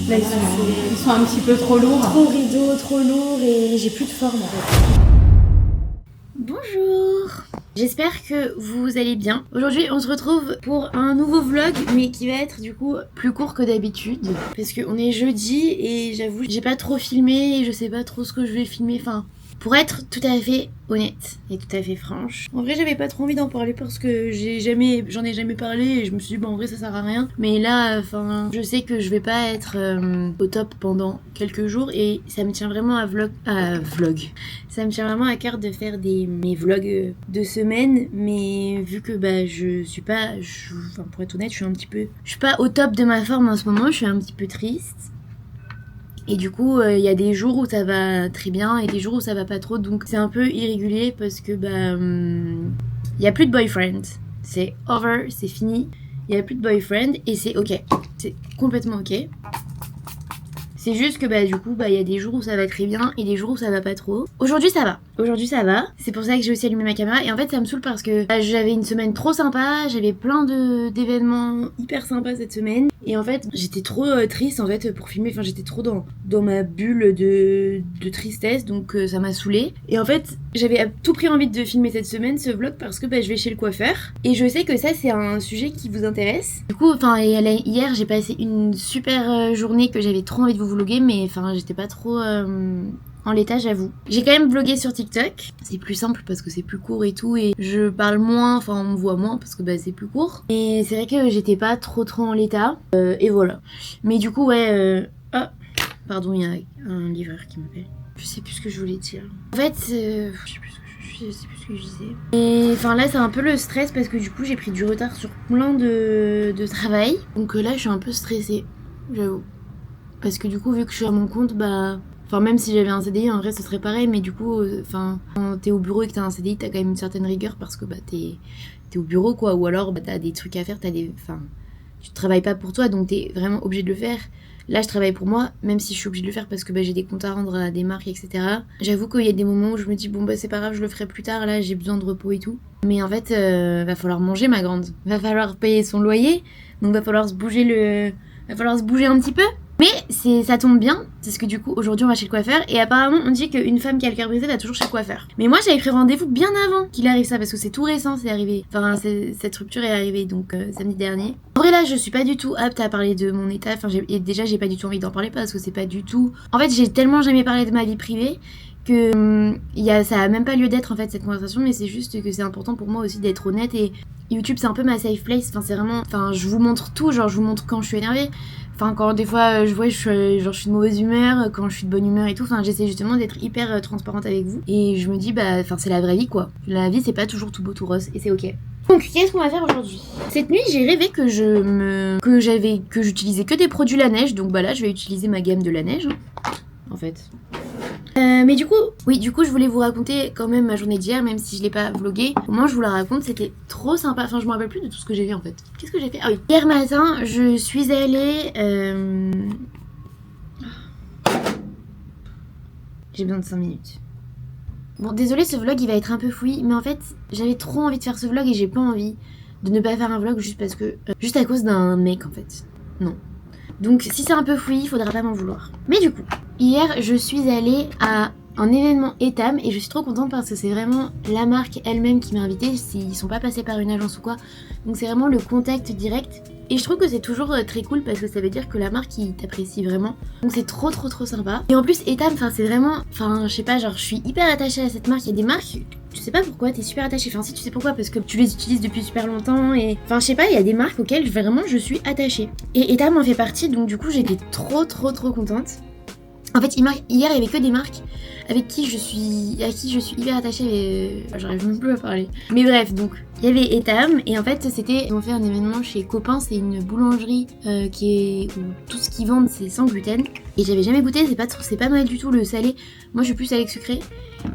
Là, ils sont un petit peu trop lourds. Trop rideau, trop lourd et j'ai plus de forme en fait. Bonjour. J'espère que vous allez bien. Aujourd'hui, on se retrouve pour un nouveau vlog, mais qui va être du coup plus court que d'habitude. Parce qu'on est jeudi et j'avoue, j'ai pas trop filmé et je sais pas trop ce que je vais filmer. Enfin, pour être tout à fait honnête et tout à fait franche. En vrai, j'avais pas trop envie d'en parler parce que j'en ai jamais parlé et je me suis dit, bon, en vrai, ça sert à rien. Mais là, enfin, je sais que je vais pas être au top pendant quelques jours et ça me tient vraiment à vlog. Ça me tient vraiment à cœur de faire mes vlogs de semaine, mais vu que bah je suis pas, enfin, pour être honnête, je suis pas au top de ma forme en ce moment, je suis un petit peu triste. Et du coup, il y a des jours où ça va très bien et des jours où ça va pas trop. Donc c'est un peu irrégulier parce que il y a plus de boyfriend. C'est over, c'est fini. Il y a plus de boyfriend et c'est ok. C'est complètement ok. C'est juste que du coup, il y a des jours où ça va très bien et des jours où ça va pas trop. Aujourd'hui, ça va. C'est pour ça que j'ai aussi allumé ma caméra. Et en fait, ça me saoule parce que j'avais une semaine trop sympa. J'avais plein d'événements hyper sympas cette semaine. Et en fait, j'étais trop triste en fait pour filmer. Enfin, j'étais trop dans ma bulle de tristesse. Donc, ça m'a saoulée. Et en fait, j'avais à tout prix envie de filmer cette semaine ce vlog parce que je vais chez le coiffeur. Et je sais que ça, c'est un sujet qui vous intéresse. Du coup, hier, j'ai passé une super journée que j'avais trop envie de vous vlogger, mais enfin j'étais pas trop en l'état, j'avoue. J'ai quand même vlogué sur TikTok, c'est plus simple parce que c'est plus court et tout, et je parle moins, enfin on me voit moins parce que c'est plus court. Et c'est vrai que j'étais pas trop en l'état, et voilà. Mais du coup ah, pardon, il y a un livreur qui m'appelle. Je sais plus ce que je voulais dire. En fait, je sais plus ce que je disais. Et enfin là c'est un peu le stress parce que du coup j'ai pris du retard sur plein de travail. Donc là je suis un peu stressée, j'avoue. Parce que du coup, vu que je suis à mon compte, enfin, même si j'avais un CDI, en vrai, ce serait pareil. Mais du coup, enfin, quand t'es au bureau et que t'as un CDI, t'as quand même une certaine rigueur parce que t'es au bureau, quoi. Ou alors, t'as des trucs à faire, enfin, tu travailles pas pour toi, donc t'es vraiment obligé de le faire. Là, je travaille pour moi, même si je suis obligée de le faire parce que j'ai des comptes à rendre à des marques, etc. J'avoue qu'il y a des moments où je me dis, bon, c'est pas grave, je le ferai plus tard. Là, j'ai besoin de repos et tout. Mais en fait, va falloir manger, ma grande. Va falloir payer son loyer. Donc, va falloir se bouger un petit peu. Mais ça tombe bien, parce que du coup aujourd'hui on va chez le coiffeur et apparemment on dit qu'une femme qui a le cœur brisé va toujours chez le coiffeur. Mais moi j'avais pris rendez-vous bien avant qu'il arrive ça parce que c'est tout récent, c'est arrivé. Enfin cette rupture est arrivée donc samedi dernier. En vrai là je suis pas du tout apte à parler de mon état, et déjà j'ai pas du tout envie d'en parler parce que c'est pas du tout... En fait j'ai tellement jamais parlé de ma vie privée que ça a même pas lieu d'être en fait cette conversation, mais c'est juste que c'est important pour moi aussi d'être honnête et YouTube c'est un peu ma safe place, enfin c'est vraiment... Enfin je vous montre tout, genre je vous montre quand je suis énervée. Enfin, quand des fois, je suis de mauvaise humeur, quand je suis de bonne humeur et tout. Enfin, j'essaie justement d'être hyper transparente avec vous. Et je me dis, c'est la vraie vie, quoi. La vie, c'est pas toujours tout beau, tout rose. Et c'est ok. Donc, qu'est-ce qu'on va faire aujourd'hui ? Cette nuit, j'ai rêvé que j'utilisais que des produits Laneige. Donc, là, je vais utiliser ma gamme de Laneige, en fait. Mais du coup, je voulais vous raconter quand même ma journée d'hier, même si je l'ai pas vlogué. Au moins, je vous la raconte, c'était trop sympa. Enfin, je me rappelle plus de tout ce que j'ai fait en fait. Qu'est-ce que j'ai fait ? Ah oui. Hier matin, je suis allée... J'ai besoin de 5 minutes. Bon, désolé, ce vlog, il va être un peu fouillis, mais en fait, j'avais trop envie de faire ce vlog et j'ai pas envie de ne pas faire un vlog juste parce que... juste à cause d'un mec, en fait. Non. Donc, si c'est un peu fouillis, il faudra pas m'en vouloir. Mais du coup... Hier, je suis allée à un événement Etam et je suis trop contente parce que c'est vraiment la marque elle-même qui m'a invitée, s'ils sont pas passés par une agence ou quoi. Donc c'est vraiment le contact direct et je trouve que c'est toujours très cool parce que ça veut dire que la marque ils t'apprécie vraiment. Donc c'est trop sympa. Et en plus Etam, c'est vraiment, je sais pas, genre je suis hyper attachée à cette marque. Il y a des marques, tu sais pas pourquoi t'es super attachée, enfin si tu sais pourquoi parce que tu les utilises depuis super longtemps et je sais pas, il y a des marques auxquelles vraiment je suis attachée. Et Etam en fait partie, donc du coup j'étais trop contente. En fait, hier, il y avait que des marques à qui je suis hyper attachée. J'arrive même plus à parler. Mais bref, donc, il y avait Etam. Et en fait, ils ont fait un événement chez Copain. C'est une boulangerie où tout ce qu'ils vendent, c'est sans gluten. Et j'avais jamais goûté, c'est pas mal du tout le salé. Moi, je suis plus salé que sucré.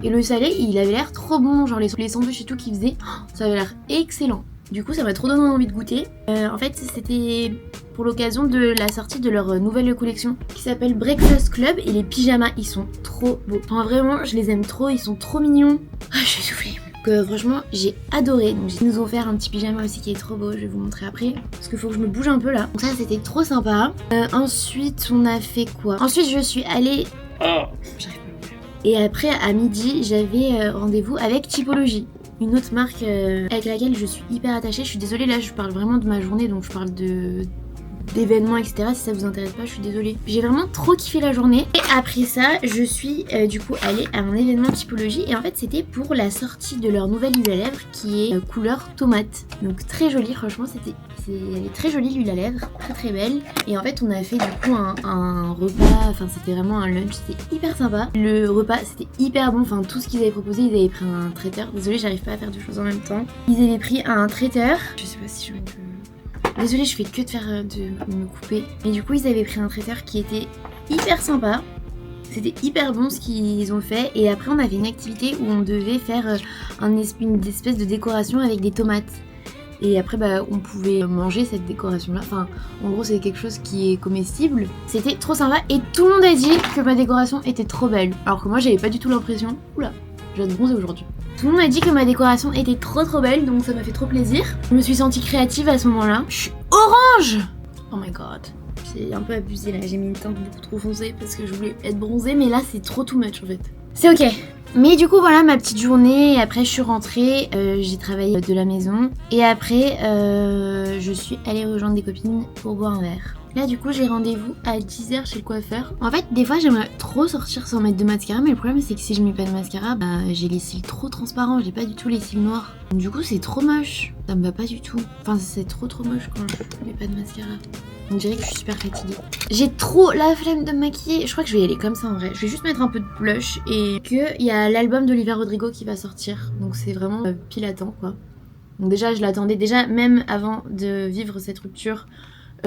Et le salé, il avait l'air trop bon. Genre, les sandwichs et tout qu'ils faisaient, ça avait l'air excellent. Du coup, ça m'a trop donné envie de goûter. En fait, c'était pour l'occasion de la sortie de leur nouvelle collection qui s'appelle Breakfast Club. Et les pyjamas, ils sont trop beaux. Enfin, vraiment, je les aime trop. Ils sont trop mignons. Ah, je suis essoufflée. Que franchement j'ai adoré. Donc ils nous ont offert un petit pyjama aussi qui est trop beau, je vais vous montrer après parce qu'il faut que je me bouge un peu là. Donc ça c'était trop sympa. Ensuite on a fait quoi? Ensuite je suis allée... J'arrive pas à bouger. Et après à midi j'avais rendez-vous avec Typologie, une autre marque avec laquelle je suis hyper attachée. Je suis désolée, là je parle vraiment de ma journée, donc je parle d'événements etc. Si ça vous intéresse pas, je suis désolée. J'ai vraiment trop kiffé la journée. Et après ça je suis du coup allée à un événement Typologie, et en fait c'était pour la sortie de leur nouvelle huile à lèvres qui est couleur tomate. Donc très jolie, franchement elle est très jolie l'huile à lèvres, très très belle. Et en fait on a fait du coup un repas, enfin c'était vraiment un lunch, c'était hyper sympa. Le repas c'était hyper bon, enfin tout ce qu'ils avaient proposé, ils avaient pris un traiteur. Désolée, j'arrive pas à faire deux choses en même temps. Ils avaient pris un traiteur, je sais pas si je peux... Désolée, je fais que de me couper. Mais du coup, ils avaient pris un traiteur qui était hyper sympa. C'était hyper bon ce qu'ils ont fait. Et après, on avait une activité où on devait faire une espèce de décoration avec des tomates. Et après, on pouvait manger cette décoration-là. Enfin, en gros, c'est quelque chose qui est comestible. C'était trop sympa. Et tout le monde a dit que ma décoration était trop belle. Alors que moi, j'avais pas du tout l'impression. Oula, je viens de bronzer aujourd'hui. Tout le monde m'a dit que ma décoration était trop belle, donc ça m'a fait trop plaisir. Je me suis sentie créative à ce moment-là. Je suis orange! Oh my god. J'ai un peu abusé là, j'ai mis une teinte beaucoup trop foncée parce que je voulais être bronzée, mais là c'est trop too much en fait. C'est ok. Mais du coup voilà ma petite journée, et après je suis rentrée, j'ai travaillé de la maison, et après je suis allée rejoindre des copines pour boire un verre. Là du coup j'ai rendez-vous à 10h chez le coiffeur. En fait des fois j'aimerais trop sortir sans mettre de mascara, mais le problème c'est que si je mets pas de mascara, j'ai les cils trop transparents, j'ai pas du tout les cils noirs. Donc, du coup c'est trop moche, ça me va pas du tout. Enfin c'est trop moche quand je mets pas de mascara. On dirait que je suis super fatiguée. J'ai trop la flemme de me maquiller. Je crois que je vais y aller comme ça en vrai. Je vais juste mettre un peu de blush, et il y a l'album d'Olivia Rodrigo qui va sortir. Donc c'est vraiment pile à temps quoi. Donc déjà je l'attendais, déjà même avant de vivre cette rupture.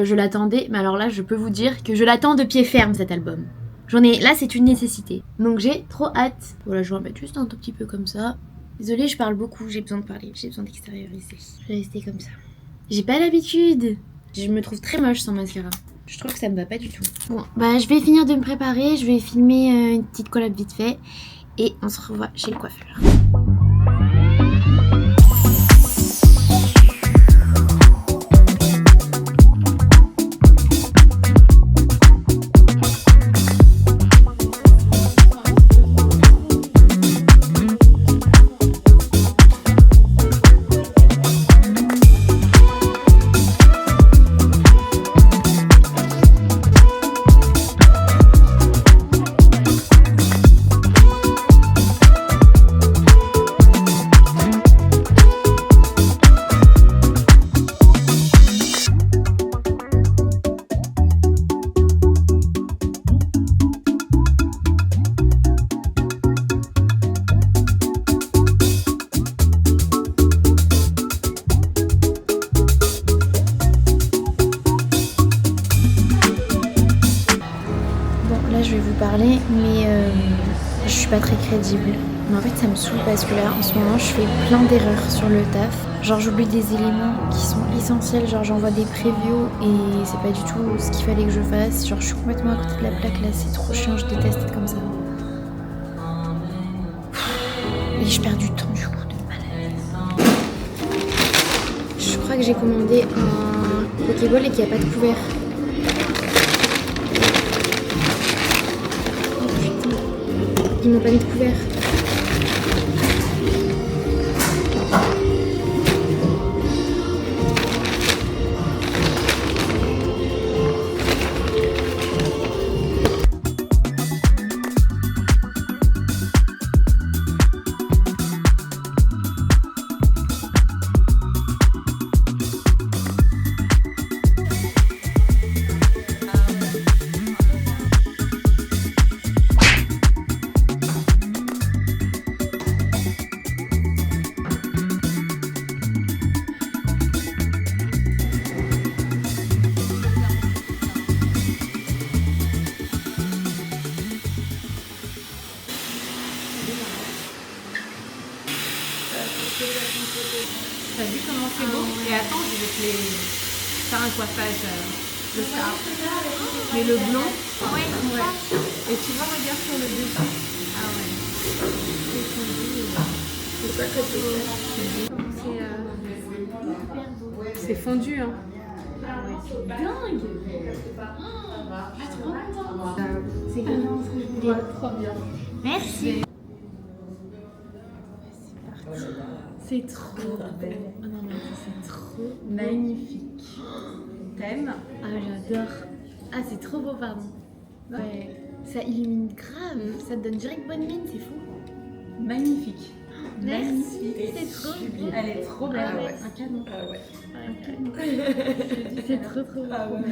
Je l'attendais, mais alors là je peux vous dire que je l'attends de pied ferme cet album. Là c'est une nécessité. Donc j'ai trop hâte. Voilà, je vais en mettre juste un tout petit peu comme ça. Désolée, je parle beaucoup, j'ai besoin de parler, j'ai besoin d'extérioriser. Je vais rester comme ça. J'ai pas l'habitude. Je me trouve très moche sans mascara. Je trouve que ça me va pas du tout. Bon, je vais finir de me préparer, je vais filmer une petite collab vite fait, et on se revoit chez le coiffeur. Mais je suis pas très crédible. Mais en fait ça me saoule parce que là en ce moment je fais plein d'erreurs sur le taf. Genre j'oublie des éléments qui sont essentiels, genre j'envoie des previews et c'est pas du tout ce qu'il fallait que je fasse. Genre je suis complètement à côté de la plaque là, c'est trop chiant, je déteste être comme ça. Et je perds du temps du coup de malade. Je crois que j'ai commandé un Pokéball et qu'il n'y a pas de couvert. Ils m'ont pas mis de couvert. T'as vu comment c'est beau? Et attends, je vais te les faire un coiffage de ça. Mais le blond, ouais. Et tu vois, regarde sur le dessus. Ah ouais. C'est fondu, hein. Dingue. Je suis trop contente. C'est comment ce que je voulais. Trop bien. Merci. C'est trop beau. Oh non mais c'est trop Magnifique. Thème. Ah j'adore. Ah c'est trop beau pardon. Ouais. Ça illumine grave. Ça te donne direct bonne mine, c'est fou. Magnifique. Merci. C'est trop beau. Elle est trop belle. Ah ouais. Un canon. Ah ouais. Un canon. C'est trop trop beau. Ah ouais.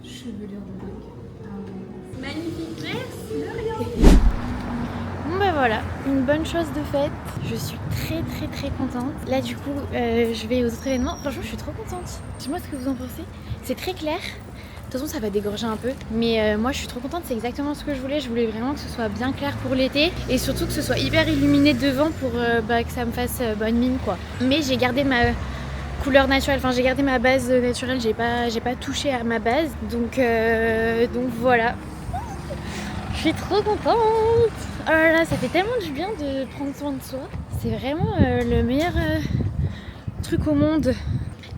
Chevelure de dingue. Magnifique. Merci. Bon bah voilà, une bonne chose de faite. Je suis très contente. Là du coup, je vais aux autres événements. Franchement, je suis trop contente. Dis-moi ce que vous en pensez. C'est très clair. De toute façon, ça va dégorger un peu. Mais moi, je suis trop contente. C'est exactement ce que je voulais. Je voulais vraiment que ce soit bien clair pour l'été. Et surtout que ce soit hyper illuminé devant pour que ça me fasse bonne mine, quoi. Mais j'ai gardé ma couleur naturelle. Enfin, j'ai gardé ma base naturelle. J'ai pas touché à ma base. Donc voilà. Je suis trop contente. Oh là là, ça fait tellement du bien de prendre soin de soi. C'est vraiment le meilleur truc au monde.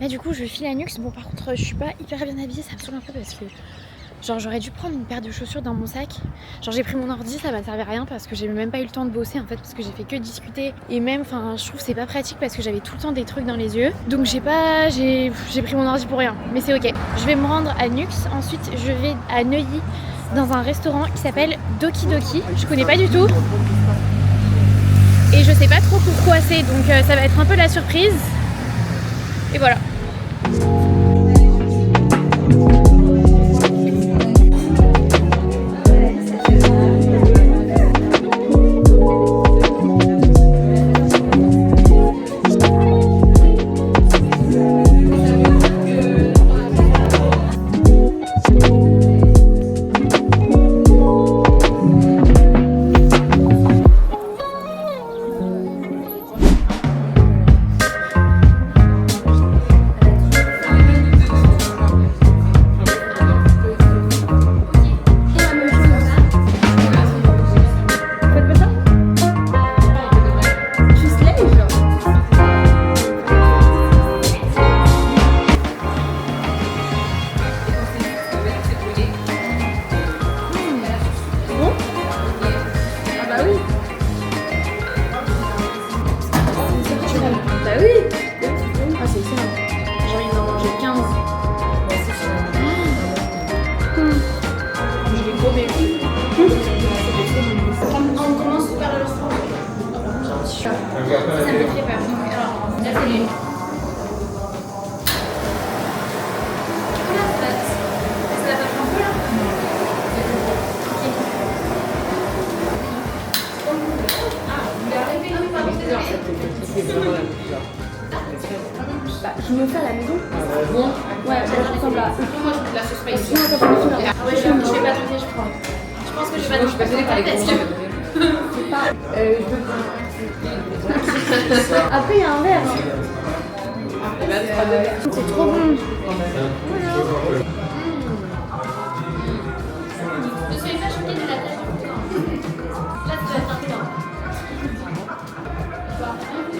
Là du coup je file à Nux. Bon par contre je suis pas hyper bien habillée, ça me saoule un peu parce que genre j'aurais dû prendre une paire de chaussures dans mon sac. Genre j'ai pris mon ordi, ça m'a servi à rien parce que j'ai même pas eu le temps de bosser en fait parce que j'ai fait que discuter. Et même enfin je trouve que c'est pas pratique parce que j'avais tout le temps des trucs dans les yeux. Donc j'ai pris mon ordi pour rien. Mais c'est ok. Je vais me rendre à Nux, ensuite je vais à Neuilly dans un restaurant qui s'appelle Doki Doki. Je connais pas du tout. Et je sais pas trop pourquoi c'est, donc ça va être un peu la surprise. Et voilà. Je me fais à la maison. Ouais, ça ressemble à. Moi, je veux de la sauce spicy. Ah ouais, je vais pas tenter, je crois. Je pense que je vais pas tenter. Après, il y a un verre. C'est trop bon. Je suis pas choquée de la taille du bouton. Là, tu vas être un temps.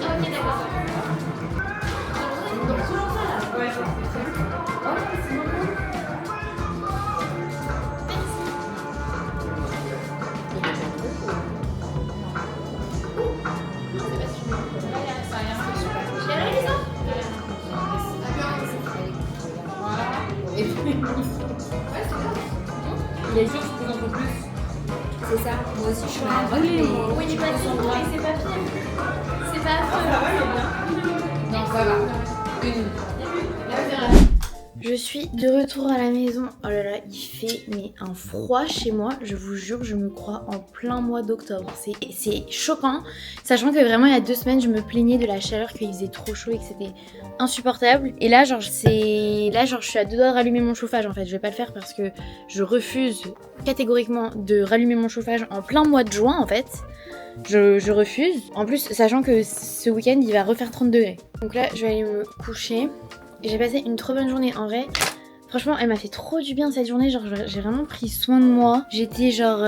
Ok, d'accord. Donc, toujours ça là. Ouais. C'est bon. Il y a juste un peu plus. C'est ça. Moi aussi, je suis à Oui, il est pas si bon, mais c'est pas pire. C'est pas affreux. Non, ça va. Une. Je suis de retour à la maison. Oh là là, il fait mais un froid chez moi. Je vous jure, je me crois en plein mois d'octobre. C'est choquant, sachant que vraiment il y a 2 semaines, je me plaignais de la chaleur, qu'il faisait trop chaud et que c'était insupportable. Et là, genre, je suis à 2 doigts de rallumer mon chauffage en fait. Je vais pas le faire parce que je refuse catégoriquement de rallumer mon chauffage en plein mois de juin en fait. Je refuse. En plus, sachant que ce week-end, il va refaire 30 degrés. Donc là, je vais aller me coucher. J'ai passé une trop bonne journée en vrai. Franchement, elle m'a fait trop du bien cette journée. Genre, j'ai vraiment pris soin de moi. J'étais genre...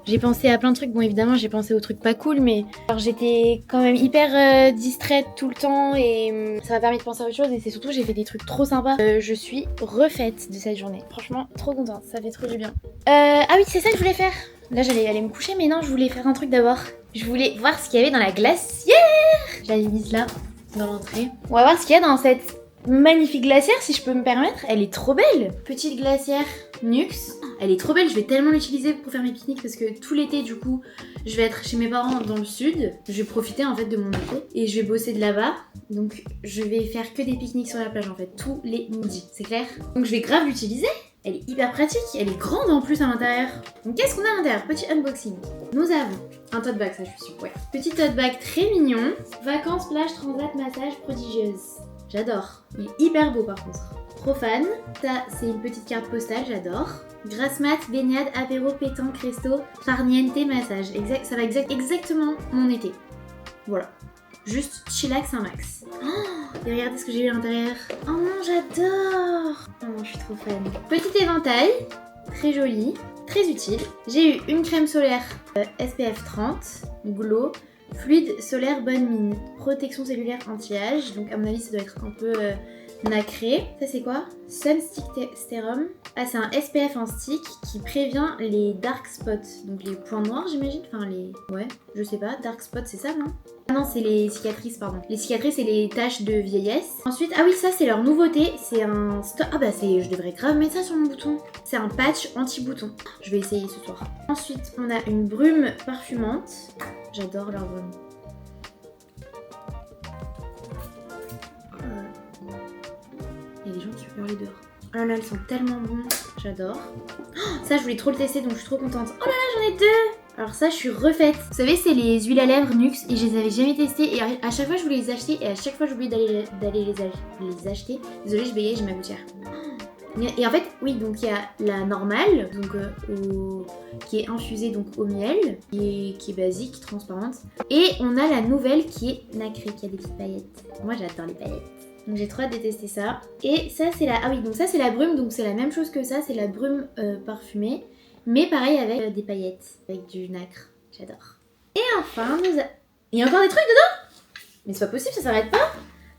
j'ai pensé à plein de trucs. Bon, évidemment, j'ai pensé aux trucs pas cool, mais... genre, j'étais quand même hyper distraite tout le temps et ça m'a permis de penser à autre chose. Et c'est surtout, j'ai fait des trucs trop sympas. Je suis refaite de cette journée. Franchement, trop contente. Ça fait trop du bien. Ah oui, c'est ça que je voulais faire. Là, j'allais aller me coucher, mais non, je voulais faire un truc d'abord. Je voulais voir ce qu'il y avait dans la glacière. J'avais mise là, dans l'entrée. On va voir ce qu'il y a dans cette magnifique glacière, si je peux me permettre. Elle est trop belle. Petite glacière Nux. Elle est trop belle, je vais tellement l'utiliser pour faire mes pique-niques parce que tout l'été, du coup, je vais être chez mes parents dans le sud. Je vais profiter en fait de mon été et je vais bosser de là-bas. Donc, je vais faire que des pique-niques sur la plage en fait, tous les midis. C'est clair? Donc, je vais grave l'utiliser. Elle est hyper pratique, elle est grande en plus à l'intérieur. Donc qu'est-ce qu'on a à l'intérieur? Petit unboxing. Nous avons un tote bag, ça je suis sûre, ouais. Petit tote bag très mignon. Vacances, plage, transat, massage, prodigieuse. J'adore. Il est hyper beau par contre. Profane. Ça, c'est une petite carte postale, j'adore. Grasse mat, baignade, apéro, pétanque, resto, farniente, massage. Ça va exactement mon été. Voilà. Juste chillax un max. Oh, et regardez ce que j'ai eu à l'intérieur. Oh non, j'adore. Oh non, je suis trop fan. Petit éventail, très joli, très utile. J'ai eu une crème solaire SPF 30, glow, fluide solaire bonne mine, protection cellulaire anti-âge. Donc à mon avis, ça doit être un peu nacré. Ça c'est quoi? Sunstick Serum. Ah, c'est un SPF en stick qui prévient les dark spots. Donc les points noirs, j'imagine. Enfin les... ouais, je sais pas. Dark spots, c'est ça, non? Ah non, c'est les cicatrices, pardon. Les cicatrices et les taches de vieillesse. Ensuite, ah oui, ça c'est leur nouveauté. C'est un... ah bah c'est... je devrais grave mettre ça sur mon bouton. C'est un patch anti-bouton. Je vais essayer ce soir. Ensuite, on a une brume parfumante. J'adore leur brume. Il y a des gens qui hurlent dehors. Oh là là, elles sont tellement bons. J'adore. Oh, ça, je voulais trop le tester, donc je suis trop contente. Oh là là, j'en ai deux. Alors ça, je suis refaite. Vous savez, c'est les huiles à lèvres Nux et je les avais jamais testées. Et à chaque fois, je voulais les acheter et à chaque fois, j'oubliais d'aller les acheter. Désolée, je bégayais, j'ai ma gouttière. Et en fait, oui, donc il y a la normale, donc qui est infusée donc au miel, qui est basique, transparente. Et on a la nouvelle qui est nacrée, qui a des petites paillettes. Moi, j'adore les paillettes. Donc j'ai trop hâte de tester ça. Et ça c'est la... ah oui, donc ça c'est la brume, donc c'est la même chose que ça, c'est la brume parfumée. Mais pareil avec des paillettes, avec du nacre. J'adore. Et enfin, il y a encore des trucs dedans? Mais c'est pas possible, ça s'arrête pas.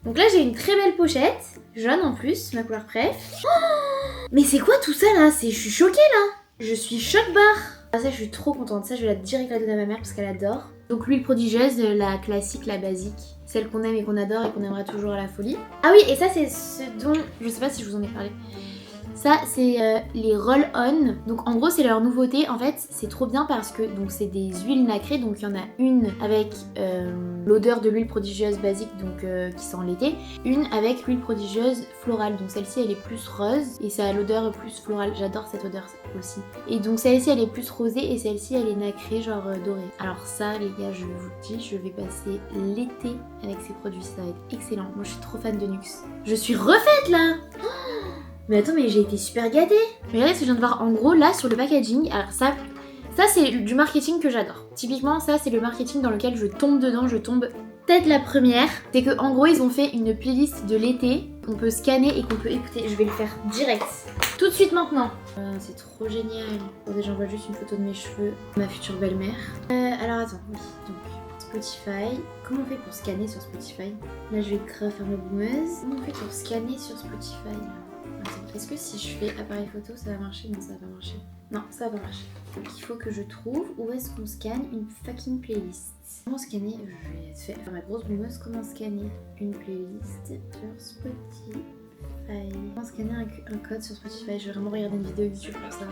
Donc là j'ai une très belle pochette, jaune en plus, ma couleur préf. Oh, mais c'est quoi tout ça là? Je suis choquée là. Je suis choc-barre. Ah ça je suis trop contente, ça je vais direct la donner à ma mère parce qu'elle adore. Donc l'huile prodigieuse, la classique, la basique. Celle qu'on aime et qu'on adore et qu'on aimerait toujours à la folie. Ah oui, et ça c'est ce dont... je sais pas si je vous en ai parlé. Ça c'est les roll-on. Donc en gros c'est leur nouveauté. En fait c'est trop bien parce que donc c'est des huiles nacrées. Donc il y en a une avec l'odeur de l'huile prodigieuse basique donc qui sent l'été. Une avec l'huile prodigieuse florale. Donc celle-ci elle est plus rose et ça a l'odeur plus florale. J'adore cette odeur aussi. Et donc celle-ci elle est plus rosée et celle-ci elle est nacrée genre dorée. Alors ça les gars je vous le dis, je vais passer l'été avec ces produits. Ça va être excellent. Moi je suis trop fan de Nux. Je suis refaite là. Mais attends, mais j'ai été super gâtée. Regardez ce que je viens de voir en gros là sur le packaging. Alors ça c'est du marketing que j'adore. Typiquement ça c'est le marketing dans lequel je tombe dedans, je tombe tête la première. C'est que en gros ils ont fait une playlist de l'été qu'on peut scanner et qu'on peut écouter. Je vais le faire direct. Tout de suite maintenant. C'est trop génial. Attendez, j'envoie juste une photo de mes cheveux. Ma future belle-mère. Alors attends, oui. Donc Spotify. Comment on fait pour scanner sur Spotify? Là je vais grave faire ma boumeuse. Comment on fait pour scanner sur Spotify? Attends, est-ce que si je fais appareil photo ça va marcher? Non, ça va pas marcher. Non, ça va pas marcher. Donc il faut que je trouve où est-ce qu'on scanne une fucking playlist. Comment scanner? Je vais faire ma grosse boumeuse. Comment scanner une playlist sur Spotify? Comment scanner un code sur Spotify? Je vais vraiment regarder une vidéo YouTube pour ça.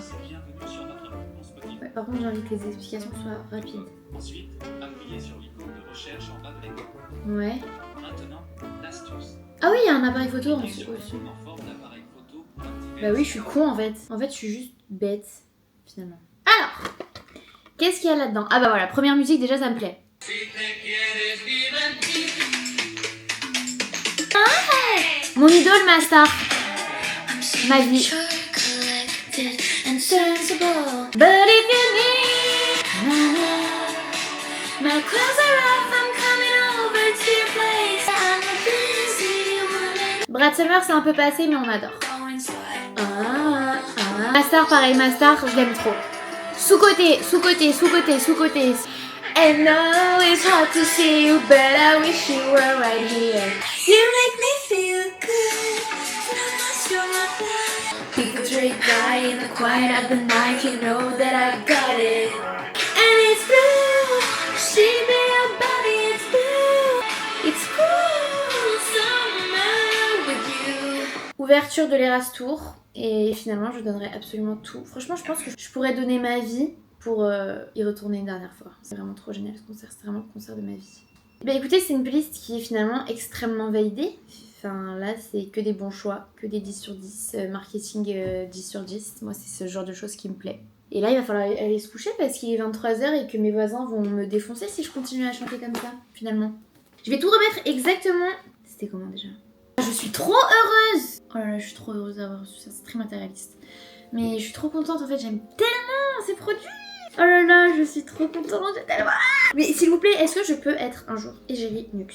Ouais, par contre j'ai envie que les explications soient rapides. Ensuite, appuyez sur l'icône de recherche en bas de l'écran. Ouais. Maintenant, l'astuce. Ah oui, il y a un appareil photo en dessous. En forme d'appareil photo. Bah oui, je suis con en fait. En fait, je suis juste bête, finalement. Alors, qu'est-ce qu'il y a là-dedans? Ah bah voilà, première musique, déjà ça me plaît. Ah, mon idole, ma star. Ma vie. But if you need my clothes are off, I'm coming over to your place. I'm a busy woman. Brad Summer, c'est un peu passé, mais on adore. Mastar, pareil, Mastar, je l'aime trop. Sous-côté. And now it's hard to see you, but I wish you were right here. You make me feel good, so much you're my life. People trade die in the quiet of the night, you know that I got it. And it's blue, she be your body, it's blue. It's cool, summer with you. Ouverture de l'Eras Tour, et finalement je donnerai absolument tout. Franchement, je pense que je pourrais donner ma vie pour y retourner une dernière fois. C'est vraiment trop génial ce concert, c'est vraiment le concert de ma vie. Bah écoutez, c'est une playlist qui est finalement extrêmement validée. Enfin là, c'est que des bons choix, que des 10 sur 10, marketing 10 sur 10. Moi, c'est ce genre de choses qui me plaît. Et là, il va falloir aller se coucher parce qu'il est 23h et que mes voisins vont me défoncer si je continue à chanter comme ça, finalement. Je vais tout remettre exactement... C'était comment déjà ? Je suis trop heureuse! Oh là là, je suis trop heureuse d'avoir reçu ça, c'est très matérialiste. Mais je suis trop contente, en fait, j'aime tellement ces produits! Oh là là, je suis trop contente, j'ai tellement... Mais s'il vous plaît, est-ce que je peux être un jour égérie Nux?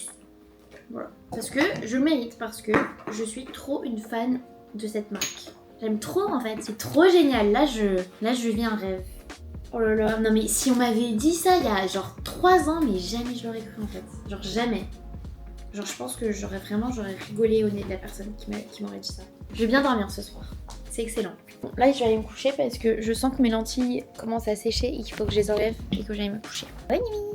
Voilà. Parce que je le mérite, parce que je suis trop une fan de cette marque. J'aime trop en fait, c'est trop génial. Là je vis un rêve. Oh là là, non mais si on m'avait dit ça il y a genre 3 ans, mais jamais je l'aurais cru en fait. Genre jamais. Genre je pense que j'aurais rigolé au nez de la personne qui m'aurait dit ça. Je vais bien dormir ce soir. C'est excellent. Bon, là je vais aller me coucher parce que je sens que mes lentilles commencent à sécher et qu'il faut que je les enlève et que j'aille me coucher. Bonne nuit.